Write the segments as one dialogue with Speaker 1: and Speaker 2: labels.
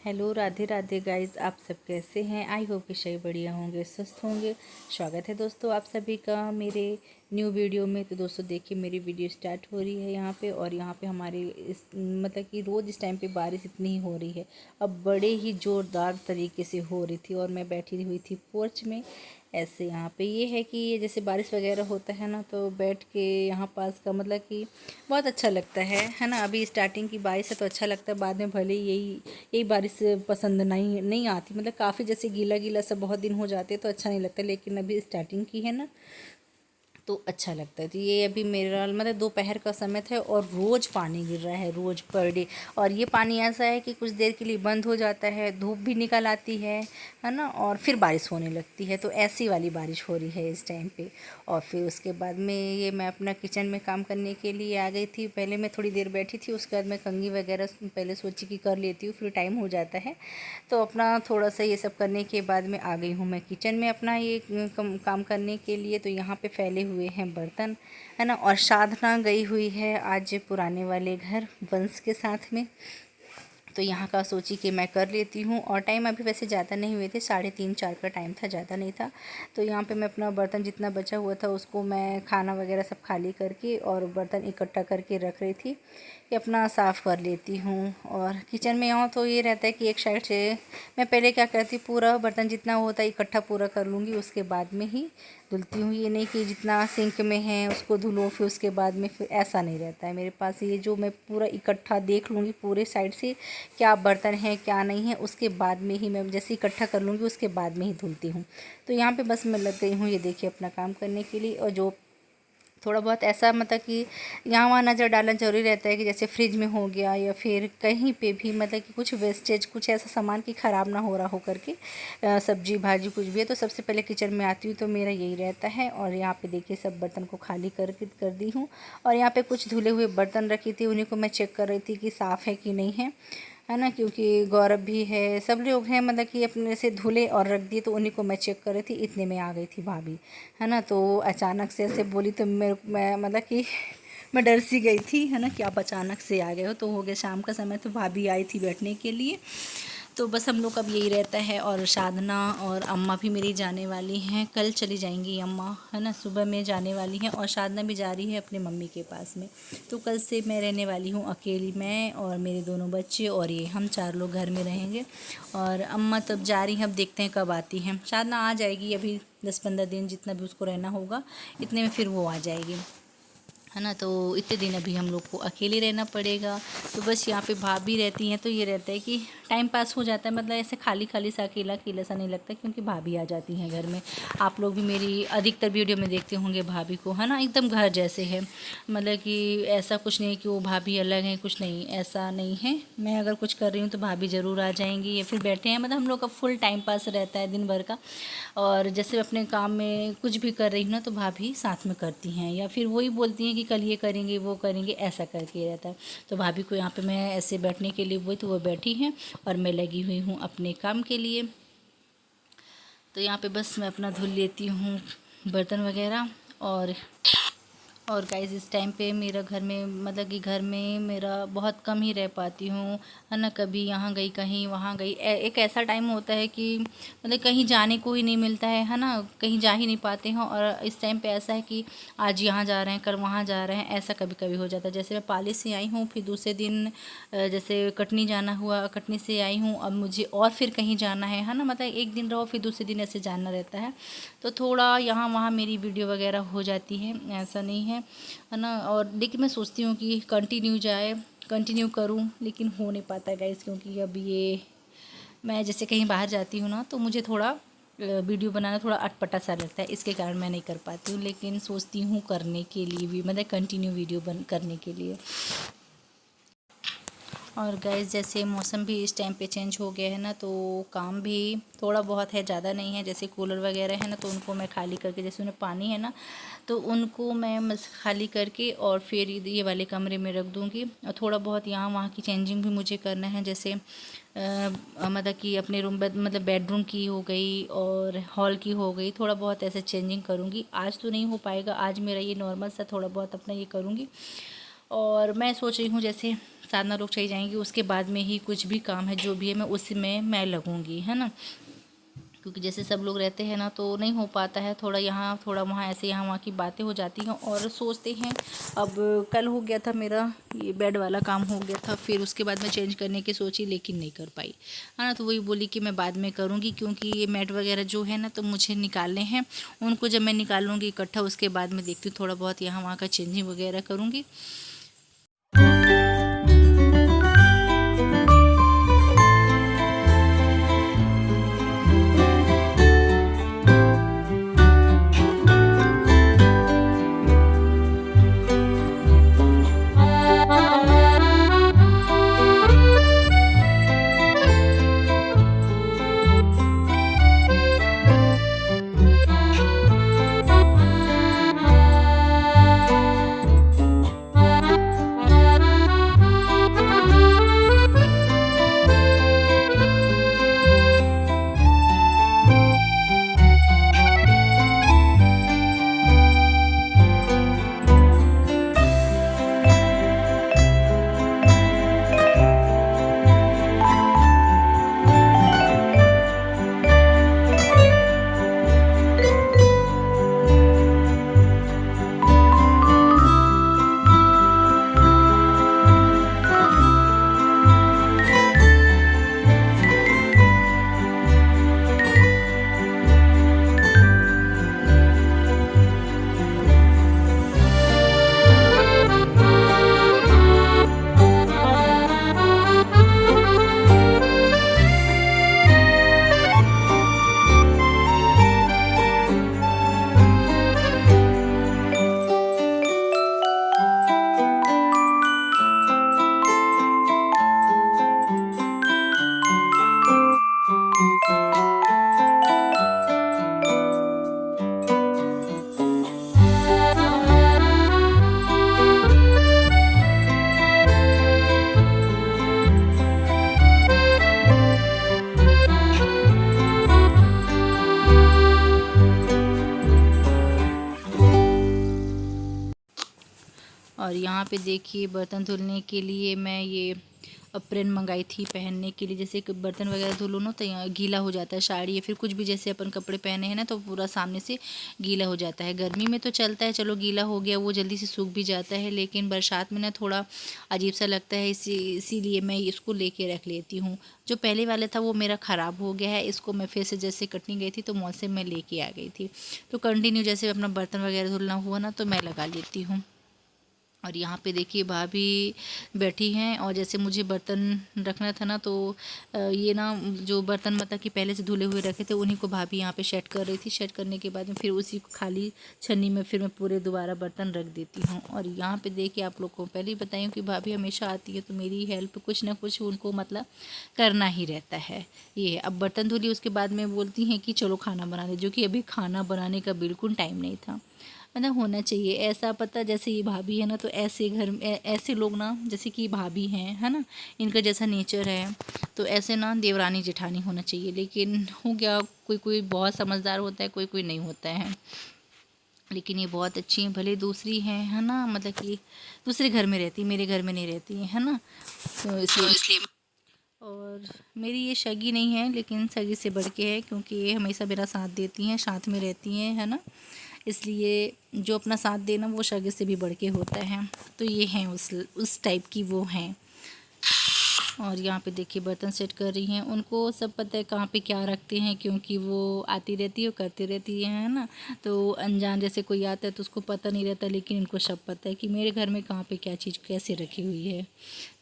Speaker 1: Hello, Radhe Radhe guys. आप सब कैसे हैं? आई होप कि सही बढ़िया होंगे, स्वस्थ होंगे। स्वागत है दोस्तों आप सभी का मेरे न्यू वीडियो में। तो दोस्तों देखिए, मेरी वीडियो स्टार्ट हो रही है यहाँ पे। और यहाँ पे हमारी इस मतलब कि रोज़ इस टाइम पे बारिश इतनी ही हो रही है। अब बड़े ही ज़ोरदार तरीके से हो रही थी और मैं बैठी हुई थी पोर्च में। ऐसे यहाँ पे ये है कि ये जैसे बारिश वगैरह होता है ना, तो बैठ के यहाँ पास का मतलब कि बहुत अच्छा लगता है ना। अभी स्टार्टिंग की बारिश है तो अच्छा लगता है, बाद में भले यही यही बारिश पसंद नहीं नहीं आती। मतलब काफ़ी जैसे गीला गीला सब बहुत दिन हो जाते हैं तो अच्छा नहीं लगता, लेकिन अभी स्टार्टिंग की है ना तो अच्छा लगता है। तो ये अभी मेरा मतलब दोपहर का समय था और रोज़ पानी गिर रहा है, रोज़ पर डे। और ये पानी ऐसा है कि कुछ देर के लिए बंद हो जाता है, धूप भी निकल आती है ना, और फिर बारिश होने लगती है। तो ऐसी वाली बारिश हो रही है इस टाइम पे। और फिर उसके बाद में ये मैं अपना किचन में काम करने के लिए आ गई थी। पहले मैं थोड़ी देर बैठी थी, उसके बाद मैं कंघी वगैरह पहले सोची कि कर लेती हूँ, फिर टाइम हो जाता है। तो अपना थोड़ा सा ये सब करने के बाद में आ गई हूँ मैं किचन में अपना ये काम करने के लिए। तो यहाँ पे फैले हुए हैं बर्तन, है ना। और साधना गई हुई है आज पुराने वाले घर वंश के साथ में। तो यहाँ का सोची कि मैं कर लेती हूँ। और टाइम अभी वैसे ज़्यादा नहीं हुए थे, 3:30-4 का टाइम था, ज़्यादा नहीं था। तो यहाँ पे मैं अपना बर्तन जितना बचा हुआ था उसको मैं खाना वगैरह सब खाली करके और बर्तन इकट्ठा करके रख रही थी कि अपना साफ़ कर लेती हूँ। और किचन में आऊँ तो ये रहता है कि एक साइड से मैं पहले क्या करती, पूरा बर्तन जितना होता है इकट्ठा पूरा कर लूँगी, उसके बाद में ही धुलती हूँ। ये नहीं कि जितना सिंक में है उसको धुलो फिर उसके बाद में, फिर ऐसा नहीं रहता है मेरे पास। ये जो मैं पूरा इकट्ठा देख लूँगी पूरे साइड से क्या बर्तन है क्या नहीं है, उसके बाद में ही मैं जैसे इकट्ठा कर लूँगी उसके बाद में ही धुलती हूँ। तो यहाँ पे बस मैं लग गई हूँ ये देखिए अपना काम करने के लिए। और जो थोड़ा बहुत ऐसा मतलब कि यहाँ वहाँ नज़र डालना ज़रूरी रहता है कि जैसे फ्रिज में हो गया या फिर कहीं पे भी मतलब कि कुछ वेस्टेज, कुछ ऐसा सामान कि ख़राब ना हो रहा हो करके, सब्जी भाजी कुछ भी है तो सबसे पहले किचन में आती हूँ तो मेरा यही रहता है। और यहाँ पे देखिए सब बर्तन को खाली कर दी हूँ। और यहाँ पे कुछ धुले हुए बर्तन रखी थी, उन्हीं को मैं चेक कर रही थी कि साफ़ है कि नहीं है ना। क्योंकि गौरव भी है, सब लोग हैं, मतलब कि अपने से धुले और रख दिए, तो उन्हीं को मैं चेक कर रही थी। इतने में आ गई थी भाभी, है ना। तो अचानक से ऐसे बोली तो मैं मतलब कि मैं डर सी गई थी, है ना, कि आप अचानक से आ गए हो। तो हो गया शाम का समय, तो भाभी आई थी बैठने के लिए। तो बस हम लोग का अब यही रहता है। और साधना और अम्मा भी मेरी जाने वाली हैं, कल चली जाएंगी अम्मा, है ना, सुबह में जाने वाली हैं। और साधना भी जा रही है अपने मम्मी के पास में। तो कल से मैं रहने वाली हूँ अकेली, मैं और मेरे दोनों बच्चे और ये हम 4 लोग घर में रहेंगे। और अम्मा तब जा रही हैं, अब देखते हैं कब आती हैं। साधना आ जाएगी अभी 10-15 दिन जितना भी उसको रहना होगा, इतने में फिर वो आ जाएगी, है ना। तो इतने दिन अभी हम लोग को अकेले रहना पड़ेगा। तो बस यहाँ पे भाभी रहती हैं तो ये रहता है कि टाइम पास हो जाता है, मतलब ऐसे खाली खाली सा अकेला अकेला सा नहीं लगता, क्योंकि भाभी आ जाती हैं घर में। आप लोग भी मेरी अधिकतर वीडियो में देखते होंगे भाभी को, है ना, एकदम घर जैसे है। मतलब कि ऐसा कुछ नहीं कि वो भाभी अलग है, कुछ नहीं, ऐसा नहीं है। मैं अगर कुछ कर रही हूँ तो भाभी ज़रूर आ जाएंगी या फिर बैठे हैं, मतलब हम लोग का फुल टाइम पास रहता है दिन भर का। और जैसे अपने काम में कुछ भी कर रही हूँ ना तो भाभी साथ में करती हैं, या फिर वही बोलती हैं कि कल ये करेंगे वो करेंगे, ऐसा करके रहता है। तो भाभी को यहाँ पे मैं ऐसे बैठने के लिए बोली तो वो बैठी हैं और मैं लगी हुई हूँ अपने काम के लिए। तो यहाँ पे बस मैं अपना धुल लेती हूँ बर्तन वगैरह। और गाइस इस टाइम पे मेरा घर में मतलब कि घर में मेरा बहुत कम ही रह पाती हूँ, है ना। कभी यहाँ गई कहीं वहाँ गई, एक ऐसा टाइम होता है कि मतलब कहीं जाने को ही नहीं मिलता है ना, कहीं जा ही नहीं पाते हैं। और इस टाइम पे ऐसा है कि आज यहाँ जा रहे हैं कल वहाँ जा रहे हैं, ऐसा कभी कभी हो जाता है। जैसे मैं पाली से आई हूँ, फिर दूसरे दिन जैसे कटनी जाना हुआ, कटनी से आई हूँ, अब मुझे और फिर कहीं जाना है ना। मतलब एक दिन रहो फिर दूसरे दिन ऐसे जाना रहता है। तो थोड़ा यहाँ वहाँ मेरी वीडियो वगैरह हो जाती है, ऐसा नहीं है ना। और लेकिन मैं सोचती हूँ कि कंटिन्यू करूँ, लेकिन हो नहीं पाता गाइस, क्योंकि अब ये मैं जैसे कहीं बाहर जाती हूँ ना तो मुझे थोड़ा वीडियो बनाना थोड़ा अटपटा सा लगता है, इसके कारण मैं नहीं कर पाती हूँ। लेकिन सोचती हूँ करने के लिए भी, मतलब कंटिन्यू वीडियो करने के लिए। और गैस जैसे मौसम भी इस टाइम पे चेंज हो गया है ना, तो काम भी थोड़ा बहुत है, ज़्यादा नहीं है। जैसे कूलर वगैरह है ना, तो उनको मैं खाली करके, जैसे उन्हें पानी है ना तो उनको मैं खाली करके और फिर ये वाले कमरे में रख दूँगी। और थोड़ा बहुत यहाँ वहाँ की चेंजिंग भी मुझे करना है, जैसे मतलब कि अपने रूम मतलब बेडरूम की हो गई और हॉल की हो गई, थोड़ा बहुत ऐसे चेंजिंग करूँगी। आज तो नहीं हो पाएगा, आज मेरा ये नॉर्मल सा थोड़ा बहुत अपना ये करूँगी। और मैं सोच रही हूँ जैसे साधना लोग चली जाएंगी उसके बाद में ही कुछ भी काम है जो भी है मैं उसी में मैं लगूंगी, है ना। क्योंकि जैसे सब लोग रहते हैं ना तो नहीं हो पाता है, थोड़ा यहाँ थोड़ा वहाँ, ऐसे यहाँ वहाँ की बातें हो जाती हैं। और सोचते हैं अब कल हो गया था मेरा ये बेड वाला काम हो गया था, फिर उसके बाद मैं चेंज करने की सोची लेकिन नहीं कर पाई, है ना। तो वही बोली कि मैं बाद में करूँगी क्योंकि ये मैट वगैरह जो है ना तो मुझे निकालने हैं। उनको जब मैं निकाल लूँगी इकट्ठा उसके बाद में देखती हूँ थोड़ा बहुत यहाँ वहाँ का चेंजिंग वगैरह करूँगी। और यहाँ पे देखिए बर्तन धुलने के लिए मैं ये अप्रेन मंगाई थी पहनने के लिए। जैसे कि बर्तन वगैरह धुलो ना तो यहाँ गीला हो जाता है साड़ी या फिर कुछ भी, जैसे अपन कपड़े पहने हैं ना तो पूरा सामने से गीला हो जाता है। गर्मी में तो चलता है, चलो गीला हो गया वो जल्दी से सूख भी जाता है, लेकिन बरसात में ना थोड़ा अजीब सा लगता है, इसीलिए मैं इसको लेके रख लेती हूँ। जो पहले वाला था वो मेरा ख़राब हो गया है, इसको मैं फिर से जैसे कटनी गई थी तो मॉल से मैं लेके आ गई थी। तो कंटिन्यू जैसे अपना बर्तन वगैरह धुलना हुआ ना तो मैं लगा लेती हूँ। और यहाँ पे देखिए भाभी बैठी हैं और जैसे मुझे बर्तन रखना था ना तो ये ना जो बर्तन मतलब कि पहले से धुले हुए रखे थे उन्हीं को भाभी यहाँ पे सेट कर रही थी। सेट करने के बाद में फिर उसी को खाली छन्नी में फिर मैं पूरे दोबारा बर्तन रख देती हूँ। और यहाँ पे देखिए आप लोग को पहले ही बताई हूँ कि भाभी हमेशा आती है तो मेरी हेल्प कुछ ना कुछ उनको मतलब करना ही रहता है। ये अब बर्तन धुली उसके बाद में बोलती हैं कि चलो खाना बना ले, जो कि अभी खाना बनाने का बिल्कुल टाइम नहीं था। मतलब होना चाहिए ऐसा, पता जैसे ये भाभी है ना तो ऐसे घर में ऐसे लोग ना जैसे कि भाभी हैं, है ना, इनका जैसा नेचर है तो ऐसे ना देवरानी जेठानी होना चाहिए। लेकिन हो गया, कोई कोई बहुत समझदार होता है, कोई कोई नहीं होता है। लेकिन ये बहुत अच्छी हैं, भले दूसरी हैं, है ना, मतलब कि दूसरे घर में रहती, मेरे घर में नहीं रहती हैं, है ना। तो इसलिए और मेरी ये सगी नहीं है लेकिन सगी से बढ़ के है, क्योंकि ये हमेशा मेरा साथ देती हैं, साथ में रहती हैं, है ना। इसलिए जो अपना साथ देना वो सगे से भी बढ़ के होता है। तो ये हैं उस टाइप की वो हैं। और यहाँ पे देखिए बर्तन सेट कर रही हैं, उनको सब पता है कहाँ पे क्या रखते हैं, क्योंकि वो आती रहती है करती रहती है ना। तो अनजान जैसे कोई आता है तो उसको पता नहीं रहता, लेकिन इनको सब पता है कि मेरे घर में कहाँ पे क्या चीज़ कैसे रखी हुई है।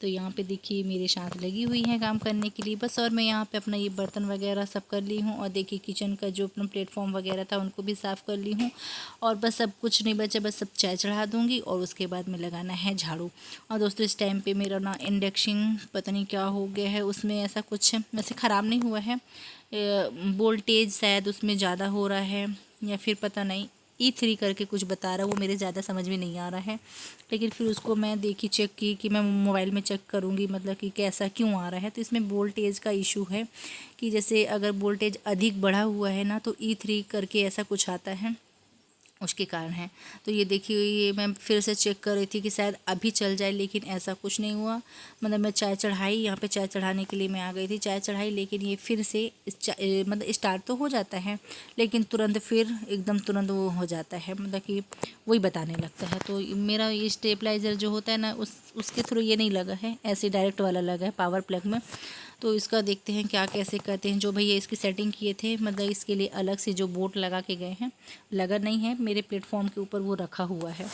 Speaker 1: तो यहाँ पे देखिए मेरे साथ लगी हुई हैं काम करने के लिए बस। और मैं यहाँ पे अपना ये बर्तन वगैरह सब कर ली हूँ। और देखिए किचन का जो अपना प्लेटफॉर्म वगैरह था उनको भी साफ़ कर ली हूँ। और बस सब कुछ नहीं बचा, बस सब चाय चढ़ा दूँगी और उसके बाद में लगाना है झाड़ू। और दोस्तों इस टाइम पे मेरा ना इंडक्शन पता नहीं क्या हो गया है, उसमें ऐसा कुछ वैसे ख़राब नहीं हुआ है, वोल्टेज शायद उसमें ज़्यादा हो रहा है या फिर पता नहीं E3 करके कुछ बता रहा है, वो मेरे ज़्यादा समझ में नहीं आ रहा है। लेकिन फिर उसको मैं देखी चेक की कि मैं मोबाइल में चेक करूँगी मतलब कि कैसा क्यों आ रहा है। तो इसमें वोल्टेज का इशू है कि जैसे अगर वोल्टेज अधिक बढ़ा हुआ है ना तो E3 करके ऐसा कुछ आता है। उसके कारण है। तो ये देखिए, ये मैं फिर से चेक कर रही थी कि शायद अभी चल जाए, लेकिन ऐसा कुछ नहीं हुआ। मतलब मैं चाय चढ़ाई, यहाँ पे चाय चढ़ाने के लिए मैं आ गई थी, चाय चढ़ाई, लेकिन ये फिर से मतलब स्टार्ट तो हो जाता है, लेकिन तुरंत फिर एकदम तुरंत वो हो जाता है, मतलब कि वही बताने लगता है। तो मेरा ये स्टेबलाइज़र जो होता है ना, उसके थ्रू ये नहीं लगा है, ऐसे डायरेक्ट वाला लगा है पावर प्लग में। तो इसका देखते हैं क्या कैसे करते हैं। जो भैया इसकी सेटिंग किए थे, मतलब इसके लिए अलग से जो बोर्ड लगा के गए हैं, लगा नहीं है मेरे प्लेटफॉर्म के ऊपर, वो रखा हुआ है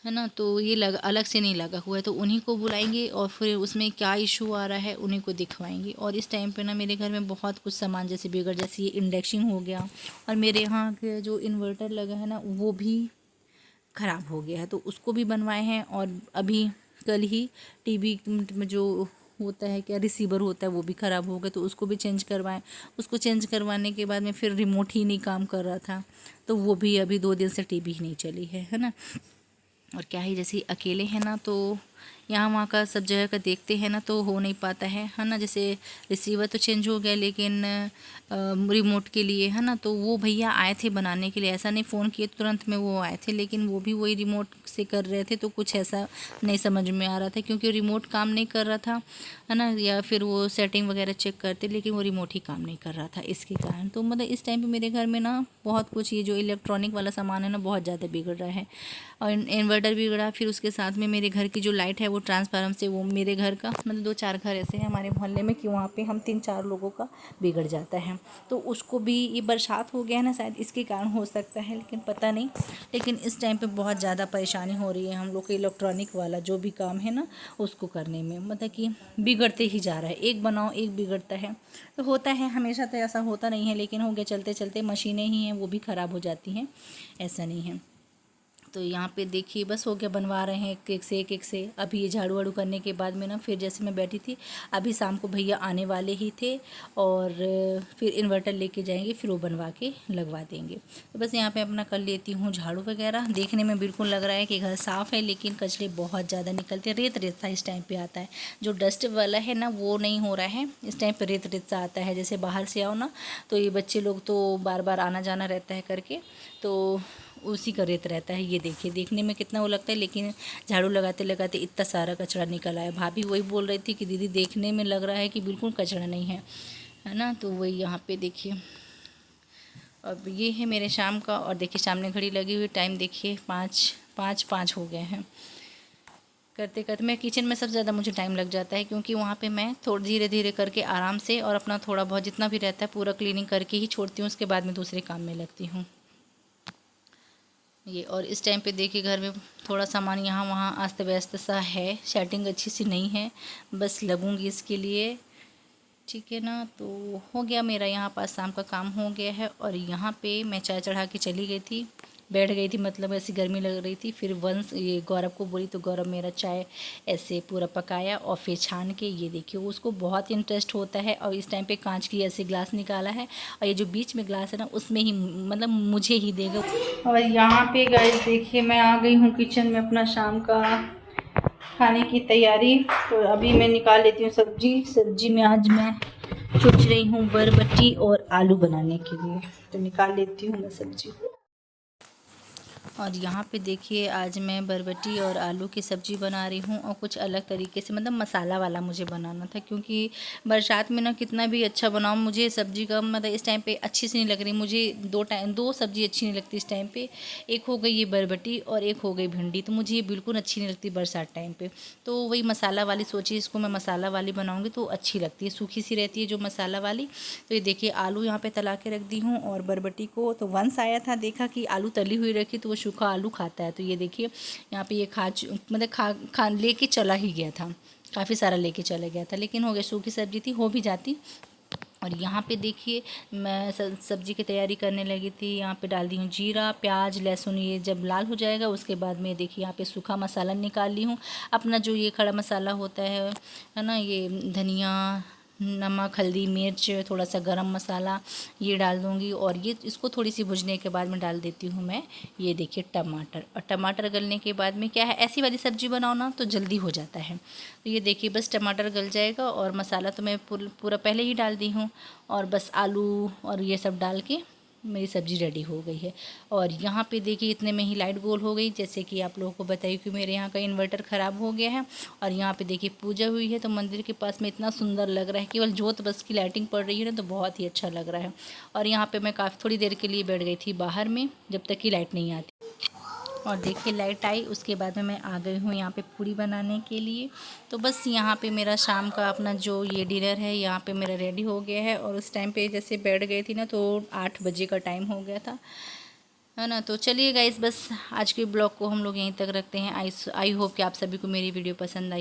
Speaker 1: ना। तो ये अलग से नहीं लगा हुआ है, तो उन्हीं को बुलाएंगे और फिर उसमें क्या इशू आ रहा है उन्हीं को दिखवाएंगे। और इस टाइम पे ना मेरे घर में बहुत कुछ सामान जैसे बिगड़, जैसे ये इंडक्शन हो गया, और मेरे यहाँ के जो इन्वर्टर लगा है ना वो भी ख़राब हो गया है, तो उसको भी बनवाए हैं। और अभी कल ही टीवी में जो होता है, क्या रिसीवर होता है, वो भी ख़राब हो गया, तो उसको भी चेंज करवाएं। उसको चेंज करवाने के बाद में फिर रिमोट ही नहीं काम कर रहा था, तो वो भी अभी 2 दिन से टीवी ही नहीं चली है ना। और क्या ही, जैसे अकेले हैं ना, तो यहाँ वहाँ का सब जगह का देखते हैं ना, तो हो नहीं पाता है ना। जैसे रिसीवर तो चेंज हो गया, लेकिन रिमोट के लिए है ना, तो वो भैया आए थे बनाने के लिए, ऐसा नहीं फ़ोन किए तुरंत में वो आए थे, लेकिन वो भी वही रिमोट से कर रहे थे, तो कुछ ऐसा नहीं समझ में आ रहा था, क्योंकि रिमोट काम नहीं कर रहा था, है ना। या फिर वो सेटिंग वगैरह चेक करते, लेकिन वो रिमोट ही काम नहीं कर रहा था, इसके कारण। तो मतलब इस टाइम पे मेरे घर में ना बहुत कुछ, ये जो इलेक्ट्रॉनिक वाला सामान है ना, बहुत ज़्यादा बिगड़ रहा है। और इन्वर्टर बिगड़ा, फिर उसके साथ में मेरे घर की जो लाइट है वो ट्रांसफार्मर से, वो मेरे घर का मतलब 2-4 घर ऐसे हैं हमारे मोहल्ले में कि वहाँ पे हम 3-4 लोगों का बिगड़ जाता है। तो उसको भी, ये बरसात हो गया है ना, शायद इसके कारण हो सकता है, लेकिन पता नहीं। लेकिन इस टाइम पे बहुत ज़्यादा परेशानी हो रही है हम लोग के इलेक्ट्रॉनिक वाला जो भी काम है ना, उसको करने में, मतलब कि बिगड़ते ही जा रहा है, एक बनाओ एक बिगड़ता है। तो होता है, हमेशा तो ऐसा होता नहीं है, लेकिन हो गया, चलते चलते मशीनें ही हैं वो भी ख़राब हो जाती हैं, ऐसा नहीं है। तो यहाँ पे देखिए, बस हो गया, बनवा रहे हैं एक एक से एक से। अभी ये झाड़ू वाड़ू करने के बाद में ना, फिर जैसे मैं बैठी थी, अभी शाम को भैया आने वाले ही थे, और फिर इन्वर्टर लेके जाएंगे, फिर वो बनवा के लगवा देंगे। तो बस यहाँ पे अपना कर लेती हूँ झाड़ू वगैरह। देखने में बिल्कुल लग रहा है कि घर साफ़ है, लेकिन कचरे बहुत ज़्यादा निकलते हैं, रेत रेत सा इस टाइम पर आता है। जो डस्ट वाला है ना, वो नहीं हो रहा है इस टाइम पर, रेत रेत सा आता है। जैसे बाहर से आओ ना, तो ये बच्चे लोग तो बार बार आना जाना रहता है करके, तो उसी का रेत रहता है। ये देखिए, देखने में कितना वो लगता है, लेकिन झाड़ू लगाते लगाते इतना सारा कचरा निकल आया। भाभी वही बोल रही थी कि दीदी देखने में लग रहा है कि बिल्कुल कचरा नहीं है ना। तो वही यहाँ पे देखिए, अब ये है मेरे शाम का, और देखिए सामने घड़ी लगी हुई, टाइम देखिए 5:05 हो गए हैं। करते करते मैं किचन में सबसे ज़्यादा मुझे टाइम लग जाता है, क्योंकि वहाँ पे मैं थोड़ा धीरे धीरे करके आराम से, और अपना थोड़ा बहुत जितना भी रहता है पूरा क्लीनिंग करके ही छोड़ती हूँ, उसके बाद में दूसरे काम में लगती हूँ ये। और इस टाइम पे देखिए, घर में थोड़ा सामान यहाँ वहाँ अस्त व्यस्त सा है, सेटिंग अच्छी सी नहीं है, बस लगूंगी इसके लिए, ठीक है ना। तो हो गया मेरा यहाँ पास शाम का काम हो गया है। और यहाँ पे मैं चाय चढ़ा के चली गई थी, बैठ गई थी, मतलब ऐसी गर्मी लग रही थी। फिर वंश ये गौरव को बोली, तो गौरव मेरा चाय ऐसे पूरा पकाया, और फिर छान के, ये देखिए, उसको बहुत इंटरेस्ट होता है। और इस टाइम पे कांच की ऐसे ग्लास निकाला है, और ये जो बीच में ग्लास है ना, उसमें ही मतलब मुझे ही देगा। और यहाँ पे गाइस देखिए, मैं आ गई हूँ किचन में, अपना शाम का खाने की तैयारी। तो अभी मैं निकाल लेती हूँ सब्जी में आज मैं सोच रही हूँ बरबटी और आलू बनाने के लिए, तो निकाल लेती हूँ मैं सब्जी। और यहाँ पे देखिए, आज मैं बरबटी और आलू की सब्ज़ी बना रही हूँ, और कुछ अलग तरीके से, मतलब मसाला वाला मुझे बनाना था, क्योंकि बरसात में ना कितना भी अच्छा बनाऊँ, मुझे सब्ज़ी का मतलब इस टाइम पे अच्छी सी नहीं लग रही। मुझे दो सब्ज़ी अच्छी नहीं लगती इस टाइम पे। एक हो गई ये बरबटी, और एक हो गई भिंडी, तो मुझे ये बिल्कुल अच्छी नहीं लगती बरसात टाइम पर। तो वही मसाला वाली सोची, इसको मैं मसाला वाली बनाऊँगी तो अच्छी लगती है, सूखी सी रहती है जो मसाला वाली। तो ये देखिए, आलू यहाँ पर तला के रख दी हूँ, और बरबटी को तो वंश आया था, देखा कि आलू तली हुई रखी, तो वो सूखा आलू खाता है। तो ये देखिए, यहाँ पे ये मतलब खा लेके चला ही गया था, काफ़ी सारा लेके चला गया था, लेकिन हो गया, सूखी सब्जी थी, हो भी जाती। और यहाँ पे देखिए, मैं सब्जी की तैयारी करने लगी थी। यहाँ पे डाल दी हूँ जीरा, प्याज, लहसुन, ये जब लाल हो जाएगा उसके बाद में देखिए यहाँ पे सूखा मसाला निकाल ली हूँ, अपना जो ये खड़ा मसाला होता है ना, ये धनिया, नमक, हल्दी, मिर्च, थोड़ा सा गरम मसाला, ये डाल दूँगी। और ये इसको थोड़ी सी भुजने के बाद में डाल देती हूँ मैं, ये देखिए, टमाटर। और टमाटर गलने के बाद में क्या है, ऐसी वाली सब्ज़ी बनाओ ना तो जल्दी हो जाता है। तो ये देखिए, बस टमाटर गल जाएगा, और मसाला तो मैं पूरा पहले ही डाल दी हूँ, और बस आलू और ये सब डाल के मेरी सब्ज़ी रेडी हो गई है। और यहाँ पे देखिए इतने में ही लाइट गोल हो गई, जैसे कि आप लोगों को बताइए कि मेरे यहाँ का इन्वर्टर ख़राब हो गया है। और यहाँ पे देखिए पूजा हुई है, तो मंदिर के पास में इतना सुंदर लग रहा है, केवल जोत बस की लाइटिंग पड़ रही है ना, तो बहुत ही अच्छा लग रहा है। और यहाँ पे मैं काफ़ी थोड़ी देर के लिए बैठ गई थी बाहर में, जब तक कि लाइट नहीं आती। और देखिए लाइट आई, उसके बाद में मैं आ गई हूँ यहाँ पे पूड़ी बनाने के लिए। तो बस यहाँ पे मेरा शाम का अपना जो ये डिनर है यहाँ पे मेरा रेडी हो गया है। और उस टाइम पे जैसे बैठ गई थी ना, तो 8 बजे का टाइम हो गया था, है ना। तो चलिए गाइस, बस आज के ब्लॉग को हम लोग यहीं तक रखते हैं। आई होप कि आप सभी को मेरी वीडियो पसंद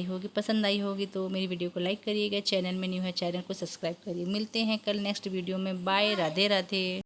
Speaker 1: आई होगी तो मेरी वीडियो को लाइक करिएगा। चैनल में न्यू है, चैनल को सब्सक्राइब करिए। मिलते हैं कल नेक्स्ट वीडियो में। बाय, राधे राधे।